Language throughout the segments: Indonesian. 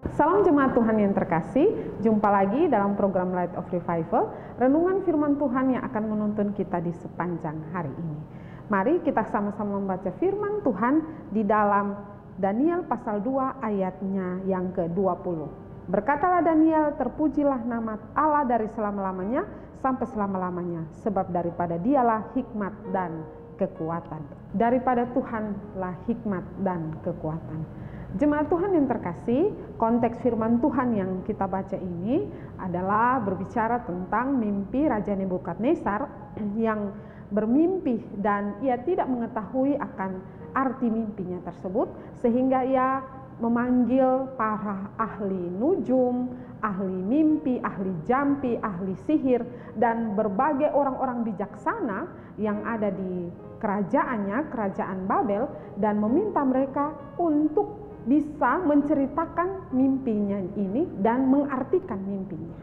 Salam jemaat Tuhan yang terkasih, jumpa lagi dalam program Light of Revival, renungan firman Tuhan yang akan menuntun kita di sepanjang hari ini. Mari kita sama-sama membaca firman Tuhan di dalam Daniel pasal 2 ayatnya yang ke-20. Berkatalah Daniel, terpujilah nama Allah dari selama-lamanya sampai selama-lamanya, sebab daripada dialah hikmat dan kekuatan. Daripada Tuhanlah hikmat dan kekuatan. Jemaat Tuhan yang terkasih, konteks firman Tuhan yang kita baca ini adalah berbicara tentang mimpi Raja Nebukadnezar yang bermimpi dan ia tidak mengetahui akan arti mimpinya tersebut, sehingga ia memanggil para ahli nujum, ahli mimpi, ahli jampi, ahli sihir, dan berbagai orang-orang bijaksana yang ada di kerajaannya, kerajaan Babel, dan meminta mereka untuk bisa menceritakan mimpinya ini dan mengartikan mimpinya.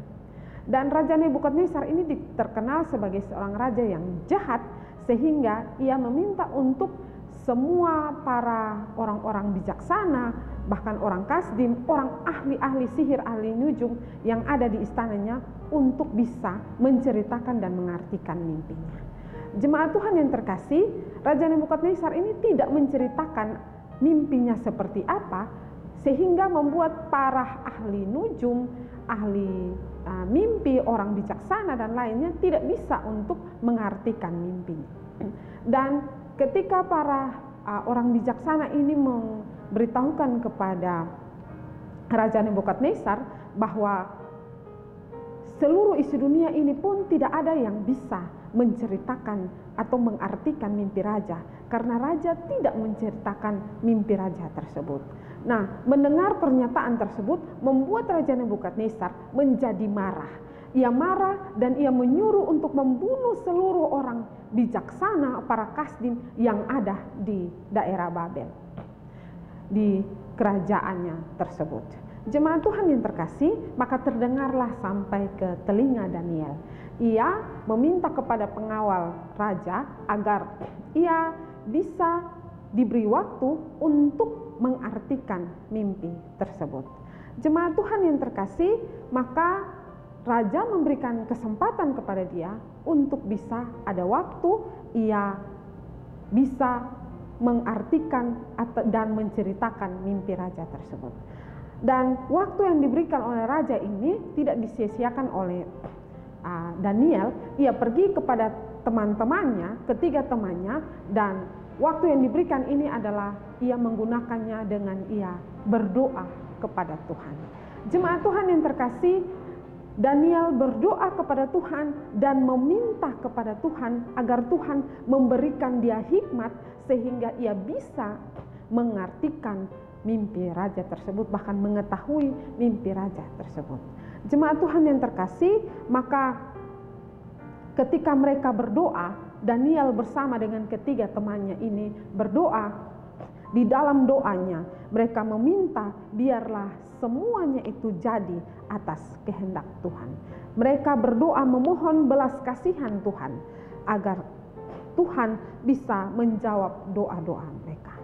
Dan Raja Nebukadnezar ini terkenal sebagai seorang raja yang jahat, sehingga ia meminta untuk semua para orang-orang bijaksana, bahkan orang kasdim, orang ahli-ahli sihir, ahli nujum yang ada di istananya untuk bisa menceritakan dan mengartikan mimpinya. Jemaat Tuhan yang terkasih, Raja Nebukadnezar ini tidak menceritakan mimpinya seperti apa, sehingga membuat para ahli nujum, ahli mimpi, orang bijaksana dan lainnya tidak bisa untuk mengartikan mimpinya. Dan ketika para orang bijaksana ini memberitahukan kepada Raja Nebukadnezar bahwa seluruh isi dunia ini pun tidak ada yang bisa menceritakan atau mengartikan mimpi raja, karena raja tidak menceritakan mimpi raja tersebut. Nah, mendengar pernyataan tersebut membuat Raja Nebukadnezar menjadi marah. Ia marah dan ia menyuruh untuk membunuh seluruh orang bijaksana, para kasdim yang ada di daerah Babel, di kerajaannya tersebut. Jemaat Tuhan yang terkasih, maka terdengarlah sampai ke telinga Daniel. Ia meminta kepada pengawal raja agar ia bisa diberi waktu untuk mengartikan mimpi tersebut. Jemaat Tuhan yang terkasih, maka raja memberikan kesempatan kepada dia untuk bisa ada waktu ia bisa mengartikan dan menceritakan mimpi raja tersebut. Dan waktu yang diberikan oleh raja ini tidak disia-siakan oleh Daniel. Ia pergi kepada teman-temannya, ketiga temannya, dan waktu yang diberikan ini adalah ia menggunakannya dengan ia berdoa kepada Tuhan. Jemaat Tuhan yang terkasih, Daniel berdoa kepada Tuhan dan meminta kepada Tuhan agar Tuhan memberikan dia hikmat sehingga ia bisa mengartikan mimpi raja tersebut, bahkan mengetahui mimpi raja tersebut. Jemaat Tuhan yang terkasih, maka ketika mereka berdoa, Daniel bersama dengan ketiga temannya ini berdoa. Di dalam doanya mereka meminta biarlah semuanya itu jadi atas kehendak Tuhan. Mereka berdoa memohon belas kasihan Tuhan agar Tuhan bisa menjawab doa-doa mereka.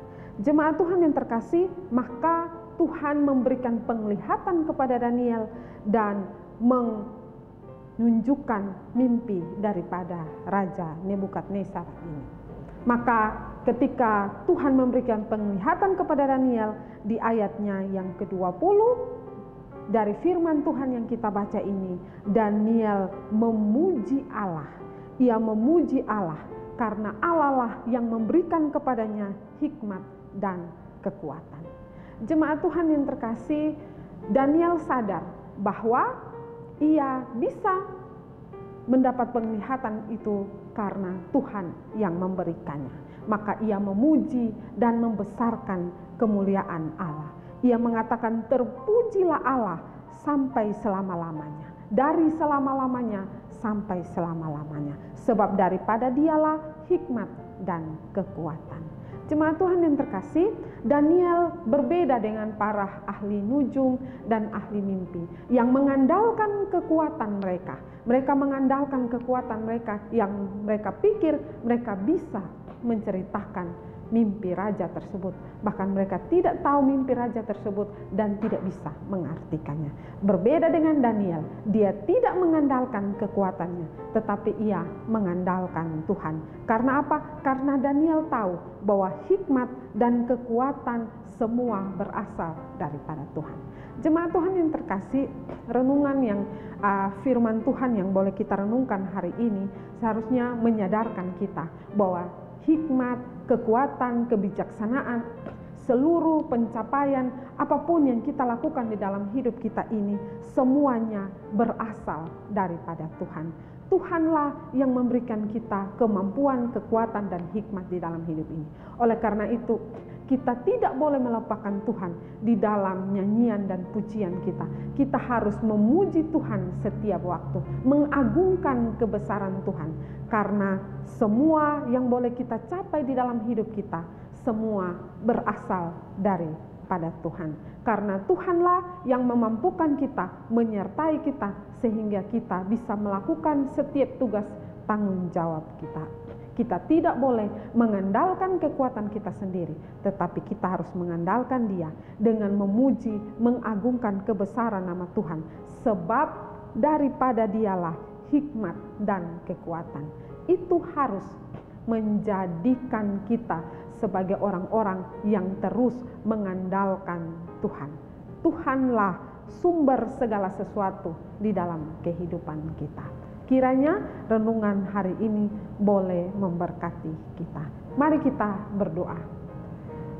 Jemaat Tuhan yang terkasih, maka Tuhan memberikan penglihatan kepada Daniel dan menunjukkan mimpi daripada Raja Nebukadnezar ini. Maka ketika Tuhan memberikan penglihatan kepada Daniel di ayatnya yang ke-20 dari firman Tuhan yang kita baca ini, Daniel memuji Allah. Ia memuji Allah karena Allah lah yang memberikan kepadanya hikmat dan kekuatan. Jemaat Tuhan yang terkasih, Daniel sadar bahwa ia bisa mendapat penglihatan itu karena Tuhan yang memberikannya. Maka ia memuji dan membesarkan kemuliaan Allah. Ia mengatakan, terpujilah Allah sampai selama-lamanya, dari selama-lamanya sampai selama-lamanya, sebab daripada dialah hikmat dan kekuatan. Jemaat Tuhan yang terkasih, Daniel berbeda dengan para ahli nujum dan ahli mimpi yang mengandalkan kekuatan mereka. Mereka mengandalkan kekuatan mereka yang mereka pikir mereka bisa menceritakan mimpi raja tersebut. Bahkan mereka tidak tahu mimpi raja tersebut dan tidak bisa mengartikannya. Berbeda dengan Daniel, dia tidak mengandalkan kekuatannya, tetapi ia mengandalkan Tuhan. Karena apa? Karena Daniel tahu bahwa hikmat dan kekuatan semua berasal daripada Tuhan. Jemaat Tuhan yang terkasih, renungan yang firman Tuhan yang boleh kita renungkan hari ini seharusnya menyadarkan kita bahwa hikmat, kekuatan, kebijaksanaan, seluruh pencapaian apapun yang kita lakukan di dalam hidup kita ini semuanya berasal daripada Tuhan. Tuhanlah yang memberikan kita kemampuan, kekuatan, dan hikmat di dalam hidup ini. Oleh karena itu, kita tidak boleh melupakan Tuhan di dalam nyanyian dan pujian kita. Kita harus memuji Tuhan setiap waktu, mengagungkan kebesaran Tuhan. Karena semua yang boleh kita capai di dalam hidup kita, semua berasal daripada Tuhan. Karena Tuhanlah yang memampukan kita, menyertai kita, sehingga kita bisa melakukan setiap tugas tanggung jawab kita. Kita tidak boleh mengandalkan kekuatan kita sendiri, tetapi kita harus mengandalkan Dia dengan memuji, mengagungkan kebesaran nama Tuhan. Sebab daripada Dialah hikmat dan kekuatan. Itu harus menjadikan kita sebagai orang-orang yang terus mengandalkan Tuhan. Tuhanlah sumber segala sesuatu di dalam kehidupan kita. Kiranya renungan hari ini boleh memberkati kita. Mari kita berdoa.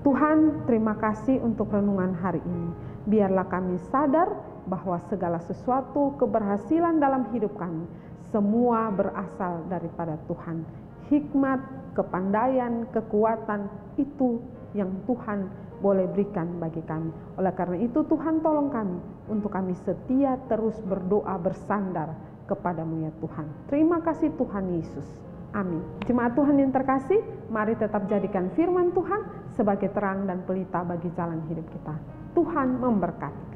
Tuhan, terima kasih untuk renungan hari ini. Biarlah kami sadar bahwa segala sesuatu keberhasilan dalam hidup kami semua berasal daripada Tuhan. Hikmat, kepandaian, kekuatan itu yang Tuhan boleh berikan bagi kami. Oleh karena itu Tuhan tolong kami untuk kami setia terus berdoa bersandar kepadamu ya Tuhan. Terima kasih Tuhan Yesus. Amin. Jemaat Tuhan yang terkasih, mari tetap jadikan firman Tuhan sebagai terang dan pelita bagi jalan hidup kita. Tuhan memberkati.